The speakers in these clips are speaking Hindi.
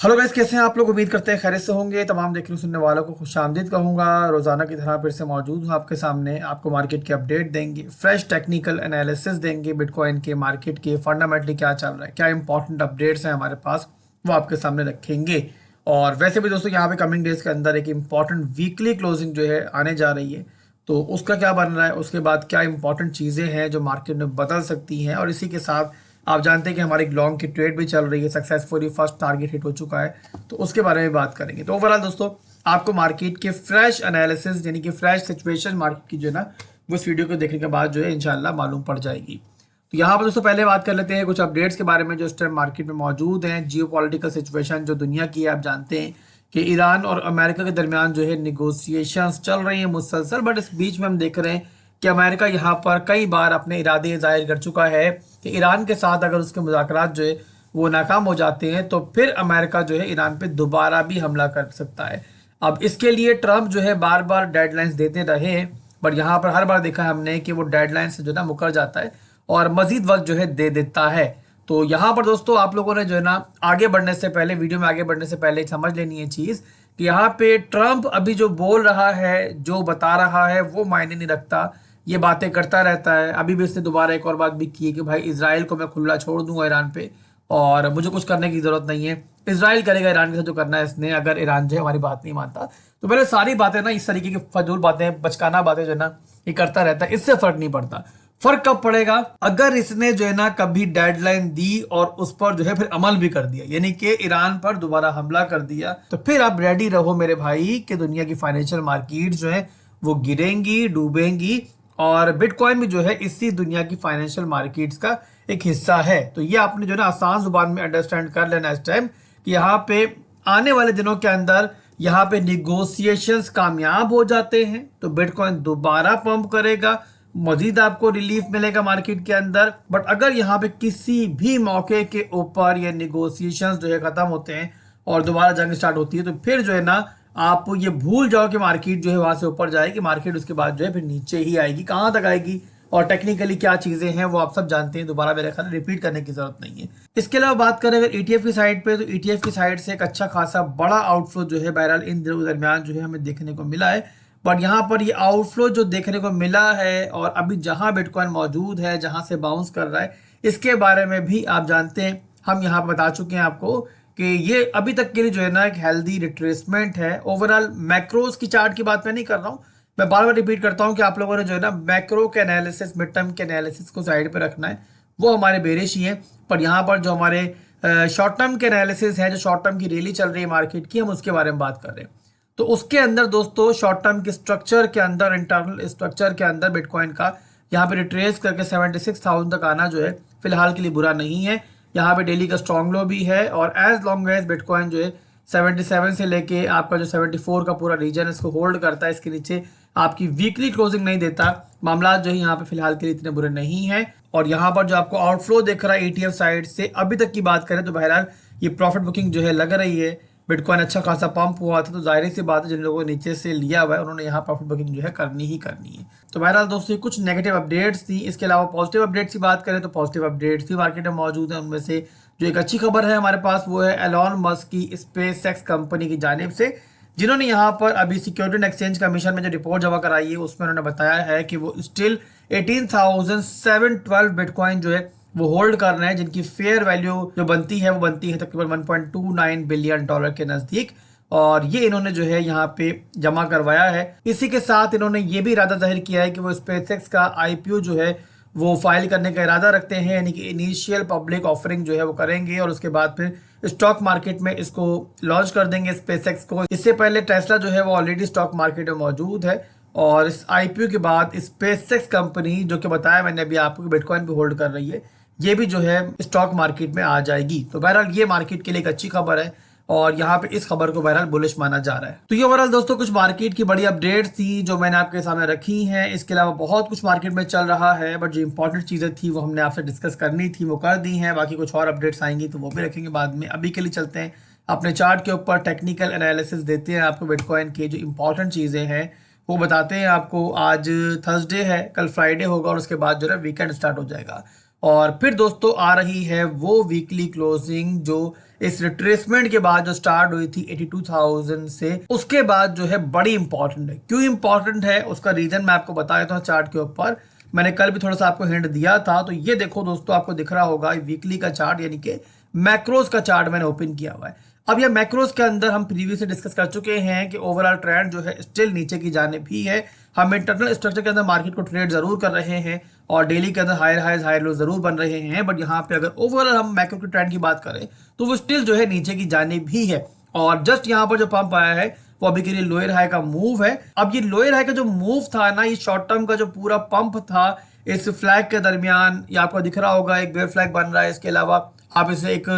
हेलो गाइस, कैसे हैं आप लोग। उम्मीद करते हैं खैरियत से होंगे। तमाम देखने सुनने वालों को खुशामदीद कहूंगा। रोजाना की तरह फिर से मौजूद हूं आपके सामने। आपको मार्केट के अपडेट देंगे, फ्रेश टेक्निकल एनालिसिस देंगे, बिटकॉइन के मार्केट के फंडामेंटली क्या चल रहा है, क्या इंपॉर्टेंट अपडेट्स हैं हमारे पास, वो आपके सामने रखेंगे। और वैसे भी दोस्तों, यहाँ पे कमिंग डेज के अंदर एक इंपॉर्टेंट वीकली क्लोजिंग जो है आने जा रही है। तो उसका क्या बन रहा है, उसके बाद क्या इंपॉर्टेंट चीज़ें हैं जो मार्केट में बदल सकती हैं। और इसी के साथ आप जानते हैं कि हमारी लॉन्ग की ट्रेड भी चल रही है, सक्सेसफुली फर्स्ट टारगेट हिट हो चुका है। तो उसके बारे में बात करेंगे। तो ओवरऑल दोस्तों, आपको मार्केट के फ्रेश एनालिसिस यानी कि फ्रेश सिचुएशन मार्केट की जो है ना, वो इस वीडियो को देखने के बाद जो है इंशाल्लाह मालूम पड़ जाएगी। तो यहाँ पर दोस्तों पहले बात कर लेते हैं कुछ अपडेट्स के बारे में जो इस टाइम मार्केट में मौजूद हैं। जियो पॉलिटिकल सिचुएशन जो दुनिया की है, आप जानते हैं कि ईरान और अमेरिका के दरमियान जो है निगोसिएशंस चल रही हैं मुसलसल। बट इस बीच में हम देख रहे हैं कि अमेरिका यहाँ पर कई बार अपने इरादे जाहिर कर चुका है कि ईरान के साथ अगर उसके मुज़ाकरात जो है वो नाकाम हो जाते हैं तो फिर अमेरिका जो है ईरान पे दोबारा भी हमला कर सकता है। अब इसके लिए ट्रंप जो है बार बार डेडलाइंस देते रहे हैं, बट यहाँ पर हर बार देखा है हमने कि वो डेडलाइन से जो है ना मुकर जाता है और मजीद वक्त जो है दे देता है। तो यहाँ पर दोस्तों आप लोगों ने जो है ना आगे बढ़ने से पहले, वीडियो में आगे बढ़ने से पहले समझ लेनी है चीज़ कि यहाँ पे ट्रंप अभी जो बोल रहा है, जो बता रहा है, वो मायने नहीं रखता। ये बातें करता रहता है। अभी भी इसने दोबारा एक और बात भी की है कि भाई इसराइल को मैं खुला छोड़ दूंगा ईरान पे, और मुझे कुछ करने की जरूरत नहीं है। इसराइल करेगा ईरान के साथ जो करना है इसने, अगर ईरान जो है हमारी बात नहीं मानता। तो पहले सारी बातें ना, इस तरीके की फजूल बातें, बचकाना बातें जो है ना, ये करता रहता है। इससे फर्क नहीं पड़ता। फर्क कब पड़ेगा, अगर इसने जो है ना कभी डेडलाइन दी और उस पर जो है फिर अमल भी कर दिया, यानी कि ईरान पर दोबारा हमला कर दिया, तो फिर आप रेडी रहो मेरे भाई कि दुनिया की फाइनेंशियल मार्केट जो है वो गिरेंगी, डूबेंगी। और बिटकॉइन भी जो है इसी दुनिया की फाइनेंशियल मार्केट्स का एक हिस्सा है। तो ये आपने जो है ना आसान जुबान में अंडरस्टैंड कर लेना इस टाइम कि यहाँ पे आने वाले दिनों के अंदर यहाँ पे निगोशिएशंस कामयाब हो जाते हैं तो बिटकॉइन दोबारा पंप करेगा, मजीद आपको रिलीफ मिलेगा मार्केट के अंदर। बट अगर यहाँ पे किसी भी मौके के ऊपर ये निगोशिएशंस जो है खत्म होते हैं और दोबारा जंग स्टार्ट होती है, तो फिर जो है ना आप ये भूल जाओ कि मार्केट जो है वहां से ऊपर जाएगी। मार्केट उसके बाद जो है फिर नीचे ही आएगी। कहाँ तक आएगी और टेक्निकली क्या चीजें हैं वो आप सब जानते हैं, दोबारा मेरे ख्याल रिपीट करने की जरूरत नहीं है। इसके अलावा बात करें अगर ईटीएफ की साइड पे, तो ईटीएफ की साइड से एक अच्छा खासा बड़ा आउटफ्लो जो है बहरहाल इन दिनों दरमियान जो है हमें देखने को मिला है। बट यहाँ पर ये आउटफ्लो जो देखने को मिला है और अभी जहां बिटकॉइन मौजूद है, जहां से बाउंस कर रहा है, इसके बारे में भी आप जानते हैं। हम यहाँ पर बता चुके हैं आपको कि ये अभी तक के लिए जो है ना एक हेल्दी रिट्रेसमेंट है। ओवरऑल मैक्रोज की चार्ट की बात मैं नहीं कर रहा हूँ, मैं बार बार रिपीट करता हूँ कि आप लोगों ने जो है ना मैक्रो के एनालिसिस, मिड टर्म के एनालिसिस को साइड पे रखना है, वो हमारे बेरिश ही है। पर यहाँ पर जो हमारे शॉर्ट टर्म के एनालिसिस है, जो शॉर्ट टर्म की रैली चल रही है मार्केट की, हम उसके बारे में बात कर रहे हैं। तो उसके अंदर दोस्तों शॉर्ट टर्म के स्ट्रक्चर के अंदर, इंटरनल स्ट्रक्चर के अंदर बिटकॉइन का यहाँ पे रिट्रेस करके 76,000 तक आना जो है फिलहाल के लिए बुरा नहीं है। यहाँ पे डेली का स्ट्रॉन्ग लो भी है और एज लॉन्ग एज बिटकॉइन जो है 77 से लेके आपका जो 74 का पूरा रीजन इसको होल्ड करता है, इसके नीचे आपकी वीकली क्लोजिंग नहीं देता, मामला जो है यहाँ पे फिलहाल के लिए इतने बुरे नहीं है। और यहाँ पर जो आपको आउटफ्लो दिख रहा है ईटीएफ साइड से, अभी तक की बात करें तो बहरहाल ये प्रॉफिट बुकिंग जो है लग रही है। बिटकॉइन अच्छा खासा पंप हुआ था तो जाहिर सी बात है जिन लोगों ने नीचे से लिया हुआ है उन्होंने यहाँ प्रॉफिट बुकिंग जो है करनी ही करनी है। तो बहरहाल दोस्तों कुछ नेगेटिव अपडेट्स थी। इसके अलावा पॉजिटिव अपडेट्स की बात करें तो पॉजिटिव अपडेट्स भी मार्केट में मौजूद है। उनमें से जो एक अच्छी खबर है हमारे पास वो है एलॉन मस्क की स्पेस एक्स कंपनी की जानिब से, जिन्होंने यहाँ पर अभी सिक्योरिटी एंड एक्सचेंज कमीशन में जो रिपोर्ट जमा कराई है उसमें उन्होंने बताया है कि वो स्टिल 18,712 बिटकॉइन जो है वो होल्ड कर रहे हैं, जिनकी फेयर वैल्यू जो बनती है वो बनती है तकरीबन 1.29 बिलियन डॉलर के नज़दीक। और ये इन्होंने जो है यहाँ पे जमा करवाया है। इसी के साथ इन्होंने ये भी इरादा जाहिर किया है कि वो स्पेसएक्स का आईपीओ जो है वो फाइल करने का इरादा रखते हैं, यानी कि इनिशियल पब्लिक ऑफरिंग जो है वो करेंगे और उसके बाद फिर स्टॉक मार्केट में इसको लॉन्च कर देंगे स्पेसएक्स को। इससे पहले टेस्ला जो है वो ऑलरेडी स्टॉक मार्केट में मौजूद है और इस आईपीओ के बाद स्पेसएक्स कंपनी, जो कि बताया मैंने अभी आपको, बिटकॉइन पे होल्ड कर रही है, ये भी जो है स्टॉक मार्केट में आ जाएगी। तो बहरहाल ये मार्केट के लिए एक अच्छी खबर है और यहाँ पे इस खबर को बहरहाल बुलिश माना जा रहा है। तो ये ओवरऑल दोस्तों कुछ मार्केट की बड़ी अपडेट्स थी जो मैंने आपके सामने रखी हैं। इसके अलावा बहुत कुछ मार्केट में चल रहा है, बट जो इंपॉर्टेंट चीज़ें थी वो हमने आपसे डिस्कस करनी थी, वो कर दी हैं। बाकी कुछ और अपडेट्स आएंगी तो वो भी रखेंगे बाद में। अभी के लिए चलते हैं अपने चार्ट के ऊपर, टेक्निकल एनालिसिस देते हैं आपको बिटकॉइन के जो इंपॉर्टेंट चीज़ें हैं वो बताते हैं आपको। आज थर्सडे है, कल फ्राइडे होगा और उसके बाद जो है वीकेंड स्टार्ट हो जाएगा। और फिर दोस्तों आ रही है वो वीकली क्लोजिंग जो इस रिट्रेसमेंट के बाद जो स्टार्ट हुई थी 82,000 से, उसके बाद जो है बड़ी इंपॉर्टेंट है। क्यों इंपॉर्टेंट है उसका रीजन मैं आपको बता देता हूँ चार्ट के ऊपर। मैंने कल भी थोड़ा सा आपको हिंट दिया था, तो ये देखो दोस्तों, आपको दिख रहा होगा वीकली का चार्ट, यानी कि मैक्रोज का चार्ट मैंने ओपन किया हुआ है। अब ये मैक्रोज के अंदर हम प्रीवियसली डिस्कस कर चुके हैं कि ओवरऑल ट्रेंड जो है स्टिल नीचे की जानिब ही है। हम इंटरनल स्ट्रक्चर के अंदर मार्केट को ट्रेड जरूर कर रहे हैं और डेली के अंदर हायर हाइज हायर लो जरूर बन रहे हैं, बट यहाँ पे अगर ओवरऑल हम मैक्रो के ट्रेंड की बात करें तो वो स्टिल जो है नीचे की जानिब ही है। और जस्ट यहाँ पर जो पंप आया है वो अभी के लिए लोअर हाई का मूव है। अब ये लोअर हाई का जो मूव था ना, ये शॉर्ट टर्म का जो पूरा पंप था, इस फ्लैग के दरमियान ये आपको दिख रहा होगा एक बेयर फ्लैग बन रहा है। इसके अलावा आप इसे एक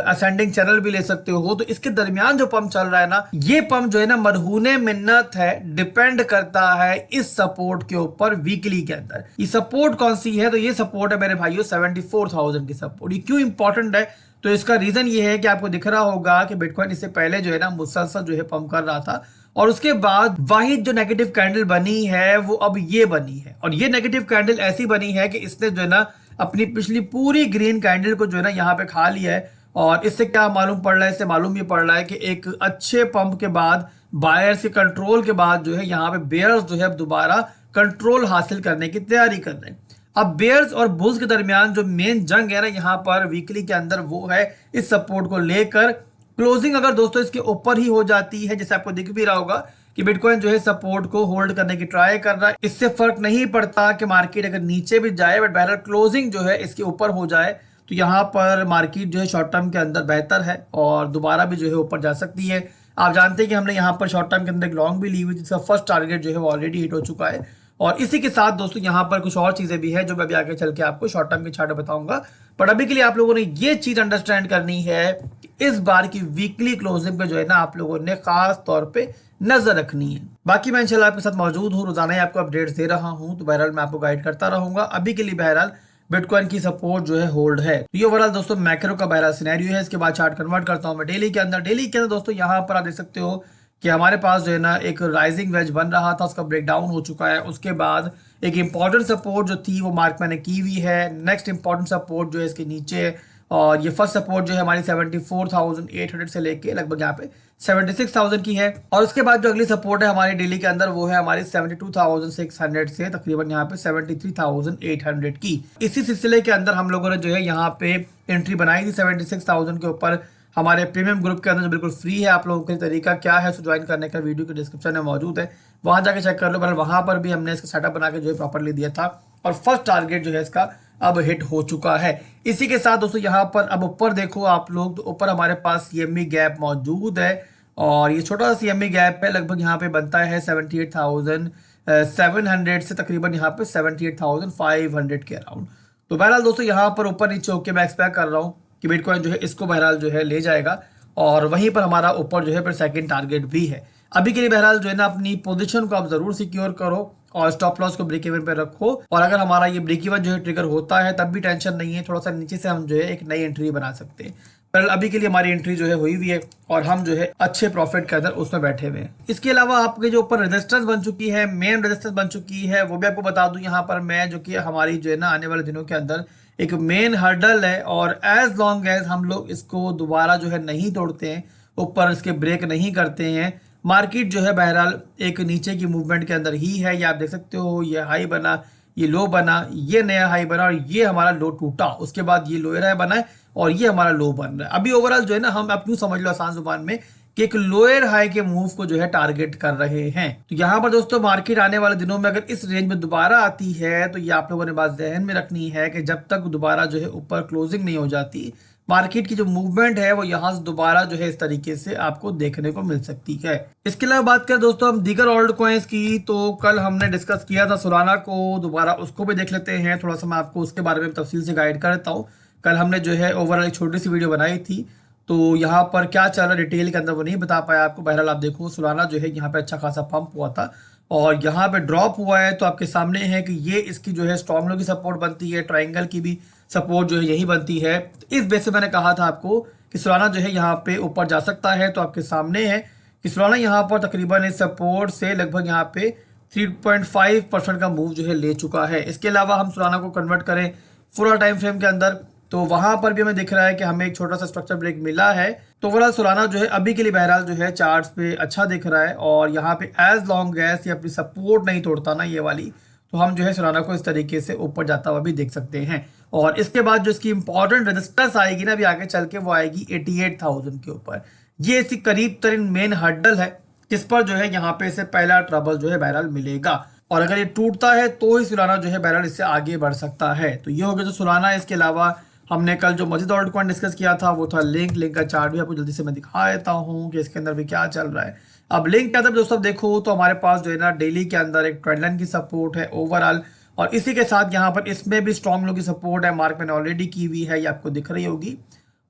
असेंडिंग चैनल भी ले सकते हो। तो इसके दरमियान जो पंप चल रहा है ना, ये पंप जो है ना मरहूने मिन्नत है, डिपेंड करता है इस सपोर्ट के ऊपर वीकली के अंदर। ये सपोर्ट कौन सी है? तो ये सपोर्ट है मेरे भाइयों 74,000 की सपोर्ट। ये क्यों इंपॉर्टेंट है? तो इसका रीजन ये है कि आपको दिख रहा होगा कि बिटकॉइन इससे पहले जो है ना मुसलसल जो है पंप कर रहा था, और उसके बाद वाहिद जो नेगेटिव कैंडल बनी है वो अब ये बनी है। और ये नेगेटिव कैंडल ऐसी बनी है कि इसने जो है ना अपनी पिछली पूरी ग्रीन कैंडल को जो है ना यहाँ पे खा लिया है। और इससे क्या मालूम पड़ रहा है? इससे मालूम ये पड़ रहा है कि एक अच्छे पंप के बाद, बायर्स के कंट्रोल के बाद जो है यहाँ पे बेयर्स जो है अब दोबारा कंट्रोल हासिल करने की तैयारी कर रहे हैं। अब बेयर्स और बुल्स के दरमियान जो मेन जंग है ना यहाँ पर वीकली के अंदर, वो है इस सपोर्ट को लेकर। क्लोजिंग अगर दोस्तों इसके ऊपर ही हो जाती है, जैसे आपको दिख भी रहा होगा कि बिटकॉइन जो है सपोर्ट को होल्ड करने की ट्राई कर रहा है, इससे फर्क नहीं पड़ता कि मार्केट अगर नीचे भी जाए, बट बहरहाल क्लोजिंग जो है इसके ऊपर हो जाए तो यहाँ पर मार्केट जो है शॉर्ट टर्म के अंदर बेहतर है और दोबारा भी जो है ऊपर जा सकती है। आप जानते हैं कि हमने यहाँ पर शॉर्ट टर्म के अंदर एक लॉन्ग भी ली हुई, जिसका फर्स्ट टारगेट जो है वो ऑलरेडी हिट हो चुका है। और इसी के साथ दोस्तों यहाँ पर कुछ और चीजें भी है जो मैं अभी आगे चल के आपको शॉर्ट टर्म के चार्ट बताऊंगा। पर अभी के लिए आप लोगों ने ये चीज अंडरस्टैंड करनी है कि इस बार की वीकली क्लोजिंग पे जो है ना आप लोगों ने खास तौर पे नजर रखनी है। बाकी मैं इंशाल्लाह आपके साथ मौजूद हूँ, रोजाना ही आपको अपडेट्स दे रहा हूँ, तो बहरहाल मैं आपको गाइड करता रहूंगा। अभी के लिए बहरहाल बिटकॉइन की सपोर्ट जो है होल्ड है। तो ये ओवरऑल दोस्तों मैक्रो का बहरहाल सिनेरियो है। इसके बाद चार्ट कन्वर्ट करता हूँ मैं डेली के अंदर। डेली के अंदर दोस्तों यहाँ पर आप देख सकते हो कि हमारे पास जो है ना एक राइजिंग वेज बन रहा था, उसका ब्रेकडाउन हो चुका है। उसके बाद एक इंपॉर्टेंट सपोर्ट जो थी वो मार्क मैंने की हुई है। नेक्स्ट इंपॉर्टेंट सपोर्ट जो है इसके नीचे, और ये फर्स्ट सपोर्ट जो है हमारी 74,800 से लेके लगभग यहाँ पे 76,000 की है। और उसके बाद जो अगली सपोर्ट है हमारी डेली के अंदर वो है हमारी 72,600 से तकरीबन यहाँ पे 73,800 की। इसी सिलसिले के अंदर हम लोगों ने जो है यहाँ पे एंट्री बनाई थी 76,000 के ऊपर हमारे प्रीमियम ग्रुप के अंदर, जो बिल्कुल फ्री है। आप लोगों के तरीका क्या है, ज्वाइन करने का वीडियो के डिस्क्रिप्शन में मौजूद है, वहां जाके चेक कर लो। पर वहां पर भी हमने इसका सेटअप बना के जो है प्रॉपरली दिया था और फर्स्ट टारगेट जो है इसका अब हिट हो चुका है। इसी के साथ दोस्तों यहाँ पर अब ऊपर देखो आप लोग, तो ऊपर हमारे पास CME गैप मौजूद है और ये छोटा सा CME गैप है, लगभग यहाँ पे बनता है 78,700 से तकरीबन यहाँ पे 78,500 के अराउंड। तो बहरहाल दोस्तों यहाँ पर ऊपर नीचे होकर मैं एक्सपेक्ट कर रहा हूँ कि बिटकॉइन जो है इसको बहरहाल जो है ले जाएगा और वहीं पर हमारा ऊपर जो है फिर सेकंड टारगेट भी है। अभी के लिए बहरहाल जो है ना अपनी पोजीशन को आप जरूर सिक्योर करो और स्टॉप लॉस को ब्रेक इवन पे रखो। और अगर हमारा ये ब्रेक इवन जो है ट्रिगर होता है तब भी टेंशन नहीं है, थोड़ा सा नीचे से हम जो है एक नई एंट्री बना सकते हैं। पर अभी के लिए हमारी एंट्री जो है हुई हुई है और हम जो है अच्छे प्रॉफिट के अंदर उसमें बैठे हुए हैं। इसके अलावा आपके जो ऊपर रेजिस्टेंस बन चुकी है, मेन रेजिस्टेंस बन चुकी है, वो भी आपको बता दूं यहाँ पर मैं, जो कि हमारी जो है ना आने वाले दिनों के अंदर एक मेन हर्डल है। और एज लॉन्ग एज हम लोग इसको दोबारा जो है नहीं तोड़ते हैं, ऊपर इसके ब्रेक नहीं करते हैं, मार्केट जो है बहरहाल एक नीचे की मूवमेंट के अंदर ही है। ये आप देख सकते हो, ये हाई बना, ये लो बना, ये नया हाई बना और ये हमारा लो टूटा, उसके बाद ये लोअर हाई बना है और ये हमारा लो बन रहा है। अभी ओवरऑल जो है ना हम अपनी समझ लो आसान जुबान में कि एक लोअर हाई के मूव को जो है टारगेट कर रहे हैं। तो यहाँ पर दोस्तों मार्केट आने वाले दिनों में अगर इस रेंज में दोबारा आती है तो ये आप लोगों ने बात ध्यान में रखनी है कि जब तक दोबारा जो है ऊपर क्लोजिंग नहीं हो जाती, मार्केट की जो मूवमेंट है वो यहाँ से दोबारा जो है इस तरीके से आपको देखने को मिल सकती है। इसके अलावा बात करें दोस्तों हम दीगर ऑल्ट कॉइन्स की, तो कल हमने डिस्कस किया था सोलाना को, दोबारा उसको भी देख लेते हैं। थोड़ा सा मैं आपको उसके बारे में तफसील से गाइड कर देता हूँ। कल हमने जो है ओवरऑल एक छोटी सी वीडियो बनाई थी, तो यहाँ पर क्या चल रहा डिटेल के अंदर वो नहीं बता पाया आपको। बहरहाल आप देखो सोलाना जो है यहाँ पे अच्छा खासा पंप हुआ था और यहाँ पे ड्रॉप हुआ है, तो आपके सामने है कि ये इसकी जो है स्टॉर्म लो की सपोर्ट बनती है, ट्राइंगल की भी सपोर्ट जो है यही बनती है। इस बेस से मैंने कहा था आपको कि सोलाना जो है यहाँ पे ऊपर जा सकता है, तो आपके सामने है कि सोलाना यहाँ पर तकरीबन इस सपोर्ट से लगभग यहाँ पे 3.5% का मूव जो है ले चुका है। इसके अलावा हम सोलाना को कन्वर्ट करें फुल टाइम फ्रेम के अंदर, तो वहां पर भी हमें दिख रहा है कि हमें एक छोटा सा स्ट्रक्चर ब्रेक मिला है। तो ओवरऑल सोलाना जो है अभी के लिए बहरहाल जो है चार्ट्स पे अच्छा दिख रहा है, और यहाँ पे एज लॉन्ग एज ये अपनी सपोर्ट नहीं तोड़ता ना ये वाली, तो हम जो है सोलाना को इस तरीके से ऊपर जाता हुआ भी देख सकते हैं। और इसके बाद जो इसकी इंपॉर्टेंट रेजिस्टेंस आएगी ना अभी आगे चल के, वो आएगी 88,000 के ऊपर। ये इसकी करीब तरीन मेन हर्डल है जिस पर जो है यहाँ पे इसे पहला ट्रबल जो है बहरहाल मिलेगा, और अगर ये टूटता है तो ही सोलाना जो है बहरहाल इससे आगे बढ़ सकता है। तो ये हो गया जो सोलाना। इसके अलावा हमने कल जो मजीद ऑल्ट कॉइन डिस्कस किया था वो था लिंक का चार्ट भी आपको जल्दी से मैं दिखा देता हूँ कि इसके अंदर भी क्या चल रहा है। अब लिंक के अंदर दोस्तों देखो तो हमारे पास जो है ना डेली के अंदर एक ट्रेंड लाइन की सपोर्ट है ओवरऑल, और इसी के साथ यहाँ पर इसमें भी स्ट्रॉन्ग लो की सपोर्ट है, मार्क मैंने ऑलरेडी की हुई है, ये आपको दिख रही होगी।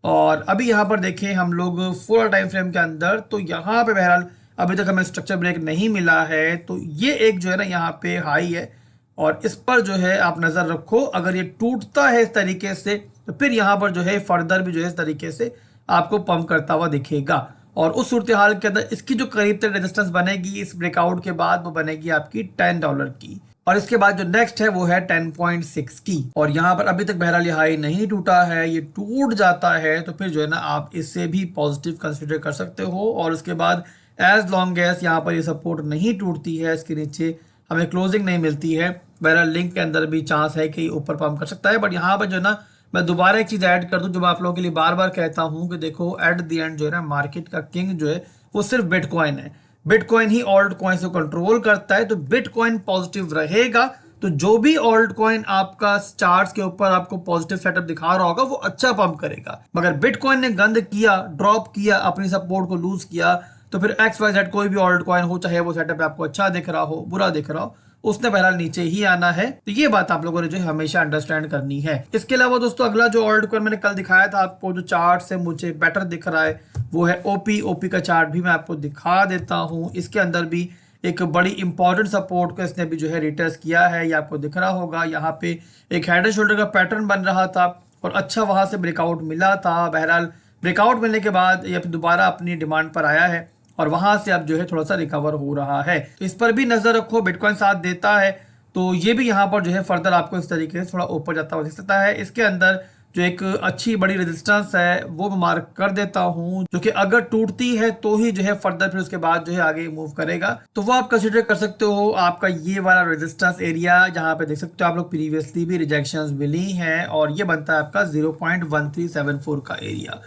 और अभी यहाँ पर देखें हम लोग फुल टाइम फ्रेम के अंदर, तो यहाँ पे बहरहाल अभी तक हमें स्ट्रक्चर ब्रेक नहीं मिला है, तो ये एक जो है ना यहाँ पे हाई है, और इस पर जो है आप नज़र रखो। अगर ये टूटता है इस तरीके से तो फिर यहाँ पर जो है फर्दर भी जो है इस तरीके से आपको पंप करता हुआ दिखेगा, और उस सूरत हाल के अंदर इसकी जो करीब तक रेजिस्टेंस बनेगी इस ब्रेकआउट के बाद वो बनेगी आपकी $10 की, और इसके बाद जो नेक्स्ट है वो है 10.6 की। और यहाँ पर अभी तक बहरहाल ये हाई नहीं टूटा है, ये टूट जाता है तो फिर जो है ना आप इससे भी पॉजिटिव कंसिडर कर सकते हो। और उसके बाद एज लॉन्ग एज यहाँ पर ये सपोर्ट नहीं टूटती है, इसके नीचे हमें क्लोजिंग नहीं मिलती है, बहरहाल लिंक के अंदर भी चांस है कि ऊपर पंप कर सकता है। बट यहाँ पर जो है ना मैं दोबारा एक चीज़ ऐड कर दूं जो मैं आप लोगों के लिए बार बार कहता हूं कि देखो एट द एंड जो है ना मार्केट का किंग जो है वो सिर्फ बिटकॉइन है। बिटकॉइन ही ऑल्ट कॉइन को कंट्रोल करता है, तो बिटकॉइन पॉजिटिव रहेगा तो जो भी ऑल्ट कॉइन आपका चार्ट्स के ऊपर आपको पॉजिटिव सेटअप दिखा रहा होगा वो अच्छा पंप करेगा। मगर बिटकॉइन ने गंद किया, ड्रॉप किया, अपनी सपोर्ट को लूज किया, तो फिर XYZ कोई भी ऑल्ट कॉइन हो, चाहे वो सेटअप आपको अच्छा दिख रहा हो बुरा दिख रहा हो, उसने बहरहाल नीचे ही आना है। तो ये बात आप लोगों ने जो है हमेशा अंडरस्टैंड करनी है। इसके अलावा दोस्तों अगला जो ऑल्ट कॉइन मैंने कल दिखाया था आपको, जो चार्ट से मुझे बेटर दिख रहा है वो है ओपी का चार्ट भी मैं आपको दिखा देता हूँ। इसके अंदर भी एक बड़ी इंपॉर्टेंट सपोर्ट को इसने भी जो है रिटेस्ट किया है, ये आपको दिख रहा होगा। यहाँ पे एक हेड एंड शोल्डर का पैटर्न बन रहा था और अच्छा वहां से ब्रेकआउट मिला था। बहरहाल ब्रेकआउट मिलने के बाद ये दोबारा अपनी डिमांड पर आया है और वहां से अब जो है थोड़ा सा रिकवर हो रहा है, तो इस पर भी नजर रखो। बिटकॉइन साथ देता है तो ये भी यहाँ पर जो है फर्दर आपको इस तरीके से थोड़ा ऊपर जाता हुआ दिख सकता है। इसके अंदर जो एक अच्छी बड़ी रेजिस्टेंस है वो मैं मार्क कर देता हूँ, जो कि अगर टूटती है तो ही जो है फर्दर फिर उसके बाद जो है आगे मूव करेगा, तो वो आप कंसिडर कर सकते हो। आपका ये वाला रेजिस्टेंस एरिया जहाँ पे देख सकते हो आप लोग प्रीवियसली भी रिजेक्शंस मिली हैं, और ये बनता है आपका 0.1374 का एरिया।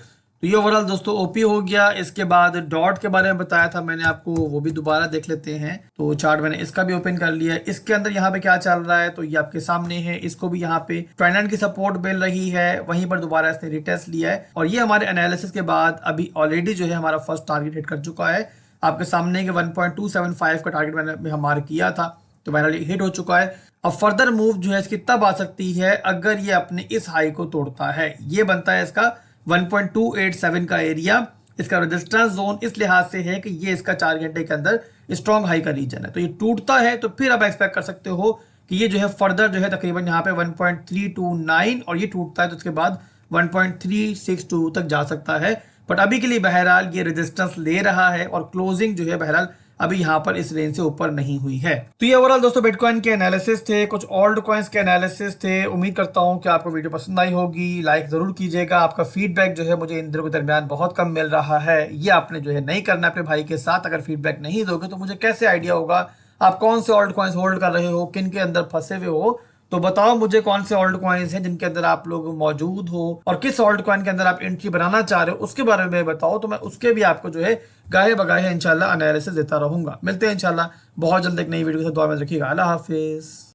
तो ये ओवरऑल दोस्तों ओपी हो गया। इसके बाद डॉट के बारे में बताया था मैंने आपको, वो भी दोबारा देख लेते हैं। तो चार्ट मैंने इसका भी ओपन कर लिया है। इसके अंदर यहाँ पे क्या चल रहा है तो ये आपके सामने है। इसको भी यहाँ पे ट्रेंड की सपोर्ट मिल रही है, वहीं पर दोबारा इसने रिटेस्ट लिया है, और ये हमारे एनालिसिस के बाद अभी ऑलरेडी जो है हमारा फर्स्ट टारगेट हिट कर चुका है। आपके सामने के 1.275 का टारगेट मैंने मार्क किया था, तो फाइनली हिट हो चुका है। अब फर्दर मूव जो है इसकी तब आ सकती है अगर ये अपने इस हाई को तोड़ता है। ये बनता है इसका 1.287 का एरिया। इसका रेजिस्टेंस जोन इस लिहाज से है कि ये इसका 4 घंटे के अंदर स्ट्रॉन्ग हाई का रीजन है, तो ये टूटता है तो फिर आप एक्सपेक्ट कर सकते हो कि ये जो है फर्दर जो है तकरीबन यहाँ पे 1.329, और ये टूटता है तो उसके बाद 1.362 तक जा सकता है। बट अभी के लिए बहरहाल ये रेजिस्टेंस ले रहा है और क्लोजिंग जो है बहरहाल अभी यहाँ पर इस रेंज से ऊपर नहीं हुई है। तो ये ओवरऑल दोस्तों बिटकॉइन के एनालिसिस थे, कुछ ऑल्ट कॉइन्स के एनालिसिस थे। उम्मीद करता हूँ कि आपको वीडियो पसंद आई होगी। लाइक जरूर कीजिएगा। आपका फीडबैक जो है मुझे इन दिनों के दरमियान बहुत कम मिल रहा है, ये आपने जो है नहीं करना अपने भाई के साथ। अगर फीडबैक नहीं दोगे तो मुझे कैसे आइडिया होगा आप कौन से ऑल्ट कॉइन्स होल्ड कर रहे हो, किन के अंदर फंसे हुए हो। तो बताओ मुझे कौन से ऑल्ट कॉइन्स हैं जिनके अंदर आप लोग मौजूद हो, और किस ऑल्ट कॉइन के अंदर आप एंट्री बनाना चाह रहे हो उसके बारे में बताओ, तो मैं उसके भी आपको जो है गाहे बगाहे इंशाल्लाह एनालिसिस देता रहूंगा। मिलते हैं इंशाल्लाह बहुत जल्द एक नई वीडियो के साथ। दुआ में रखिएगा। अल्लाह हाफिज।